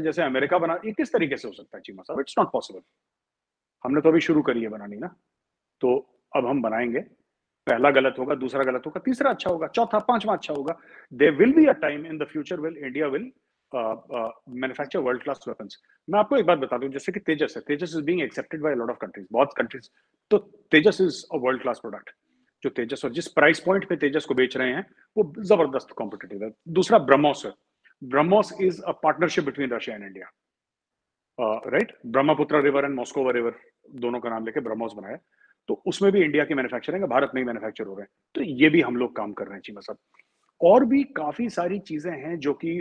जैसे अमेरिका बना, ये किस तरीके से हो सकता है चीमा साहब? It's not possible. हमने तो अभी शुरू करी है बनानी ना, तो अब हम बनाएँगे। पहला गलत होगा, दूसरा गलत होगा, तीसरा अच्छा होगा, चौथा, पाँचवाँ अच्छा होगा। There will be a time in the future when India will manufacture world class weapons. मैं आपको एक बात बता दूँ, जैसे कि तेजस है, Tejas is being accepted by a lot of countries, बहुत कंट्रीज़। तो Tejas is a world class product. जो तेजस और जिस प्राइस पॉइंट पे तेजस को बेच रहे हैं, वो ज़बरदस्त कॉम्पिटिटिव है। दूसरा ब्रह्मोस है। BrahMos is a partnership between Russia and India. Right, Brahmaputra river and Moskva river, दोनों का नाम लेके ब्रह्मोस बनाया। तो उसमें भी इंडिया की मैन्युफैक्चरिंग है, भारत में ही मैन्युफैक्चर हो रहे हैं। तो ये भी हम लोग काम कर रहे हैं चीमा साहब। और भी काफी सारी चीजें हैं जो कि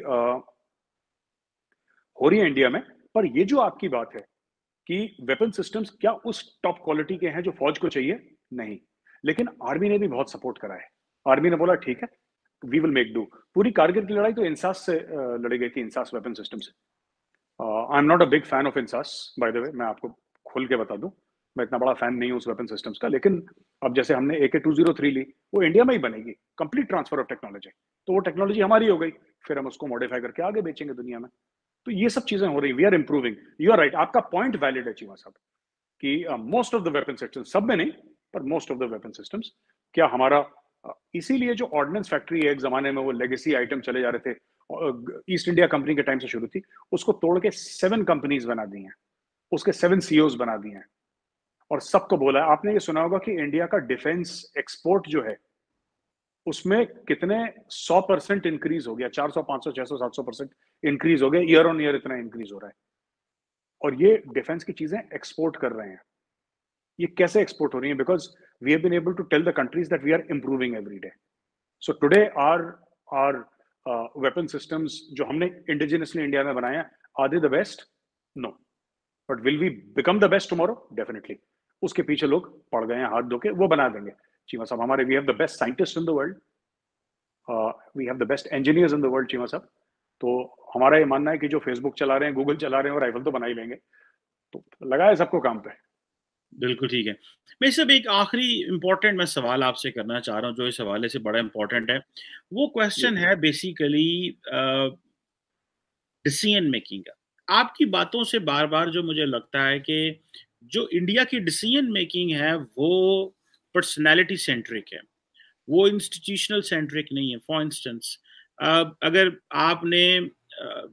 हो रही है इंडिया में। पर ये जो आपकी बात है कि वेपन सिस्टम्स क्या उस टॉप क्वालिटी के हैं जो फौज को चाहिए, नहीं। लेकिन आर्मी ने भी बहुत सपोर्ट करा है। आर्मी ने बोला ठीक है, वी विल मेक डू। पूरी कारगिल की लड़ाई तो इंसास से लड़ी गई थी, इंसास वेपन सिस्टम से। I am not a big fan of INSAS, by the way, मैं आपको खुल के बता दूं। मैं इतना बड़ा फैन नहीं हूं उस वेपन सिस्टम्स का। लेकिन अब जैसे हमने AK-203 ली, वो इंडिया में ही बनेगी, कंप्लीट ट्रांसफर ऑफ टेक्नोलॉजी। तो वो टेक्नोलॉजी हमारी हो गई, फिर हम उसको मॉडिफाई करके आगे बेचेंगे दुनिया में। तो ये सब चीजें हो रही, we are improving. You are right, आपका पॉइंट वैलिड है चीमा साहब कि most of the weapon systems, सब में नहीं, पर most of the weapon systems, क्या हमारा इसीलिए जो ऑर्डिनेंस फैक्ट्री एक जमाने में वो लेगेसी आइटम चले जा रहे थे, ईस्ट इंडिया कंपनी के टाइम से शुरू थी, उसको तोड़ के 7 कंपनीज बना दी हैं, उसके 7 CEOs बना दिए हैं। और सबको बोला है, आपने ये सुना होगा कि इंडिया का डिफेंस एक्सपोर्ट जो है, उसमें कितने 100% इंक्रीज हो गया, 400, 500, 600, 700% इंक्रीज हो गया, ईयर ऑन ईयर इतना इंक्रीज हो रहा है। और ये डिफेंस की चीजें एक्सपोर्ट कर रहे हैं। ये कैसे एक्सपोर्ट हो रही है? Because we have been able to tell the countries that we are improving every day. So today are weapon systems जो हमने इंडिजिनसली इंडिया में बनाए हैं, are they the best? No. But will we become the best tomorrow? Definitely. उसके पीछे लोग पड़ गए हैं हाथ धो के, वो बना देंगे चीमा साहब। हमारे we have the best scientist in the world, we have the best engineers in the world Cheema साहब। तो हमारा ये मानना है कि जो फेसबुक चला रहे हैं, गूगल चला रहे हैं, और राइफल तो बना ही लेंगे। तो लगाए सबको काम पे। बिल्कुल ठीक है। मैं सब एक आखिरी इम्पोर्टेंट मैं सवाल आपसे करना चाह रहा हूँ, जो इस हवाले से बड़ा इम्पोर्टेंट है। वो जी। क्वेश्चन है बेसिकली डिसीजन मेकिंग का। आपकी बातों से बार बार जो मुझे लगता है कि जो इंडिया की डिसीजन मेकिंग है वो पर्सनैलिटी सेंट्रिक है, वो इंस्टीट्यूशनल सेंट्रिक नहीं है। फॉर इंस्टेंस, अगर आपने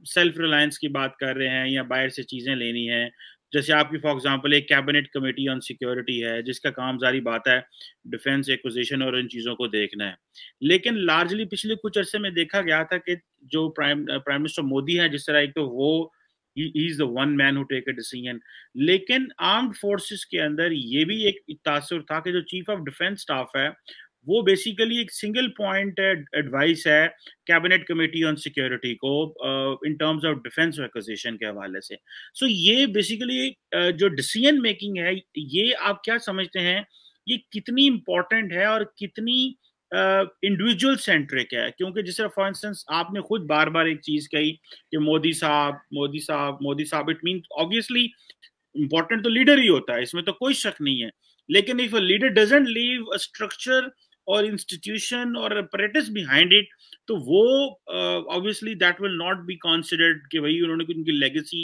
सेल्फ रिलायंस की बात कर रहे हैं या बाहर से चीज़ें लेनी है, जैसे आपकी फॉर एग्जांपल एक कैबिनेट कमेटी ऑन सिक्योरिटी है जिसका काम जारी बात है डिफेंस एक्विजिशन और इन चीज़ों को देखना है। लेकिन लार्जली पिछले कुछ अरसे में देखा गया था कि जो प्राइम मिनिस्टर मोदी है, जिस तरह एक तो वो is the one man who take a decision, लेकिन आर्म्ड फोर्सेस के अंदर ये भी एक तासुर था कि जो चीफ ऑफ डिफेंस स्टाफ है वो बेसिकली एक सिंगल पॉइंट एडवाइस है कैबिनेट कमेटी ऑन सिक्योरिटी को in terms of defence acquisition के हवाले से। सो ये बेसिकली जो डिसीजन मेकिंग है, ये आप क्या समझते हैं ये कितनी इंपॉर्टेंट है और कितनी इंडिविजुअल सेंट्रिक है? क्योंकि जिस तरह फॉर इंस्टेंस आपने खुद बार बार एक चीज कही कि मोदी साहब मोदी साहब मोदी साहब, इट मीन ऑब्वियसली इंपॉर्टेंट तो लीडर ही होता है, इसमें तो कोई शक नहीं है। लेकिन if a leader doesn't leave a structure और इंस्टीट्यूशन और अपरेटस बिहाइंड इट, तो वो obviously that will not be considered कि भाई उन्होंने उनकी लेगेसी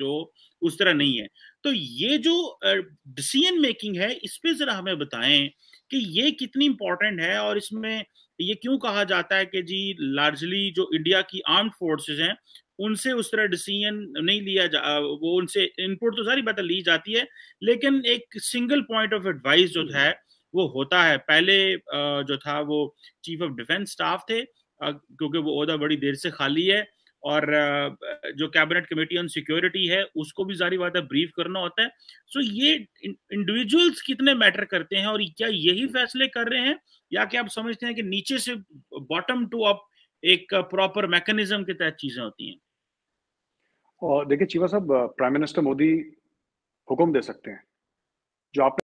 जो उस तरह नहीं है। तो ये जो डिसीजन मेकिंग है, इस पे जरा हमें बताएं कि ये कितनी इंपॉर्टेंट है, और इसमें ये क्यों कहा जाता है कि जी लार्जली जो इंडिया की आर्म्ड फोर्सेस हैं उनसे उस तरह डिसीजन नहीं लिया वो उनसे इनपुट तो सारी बातें ली जाती है, लेकिन एक सिंगल पॉइंट ऑफ एडवाइस जो है वो होता है। पहले जो था वो चीफ ऑफ डिफेंस स्टाफ थे, क्योंकि वो ओहदा बड़ी देर से खाली है, और जो कैबिनेट कमेटी ऑन सिक्योरिटी है उसको भी जारी बात है ब्रीफ करना होता है। सो ये इंडिविजुअल्स कितने मैटर करते हैं, और क्या यही फैसले कर रहे हैं, या क्या आप समझते हैं कि नीचे से बॉटम टू अप एक प्रॉपर मैकेनिज्म के तहत चीजें होती हैं? और देखिए चीमा साहब, प्राइम मिनिस्टर मोदी हुक्म दे सकते हैं। जो आपने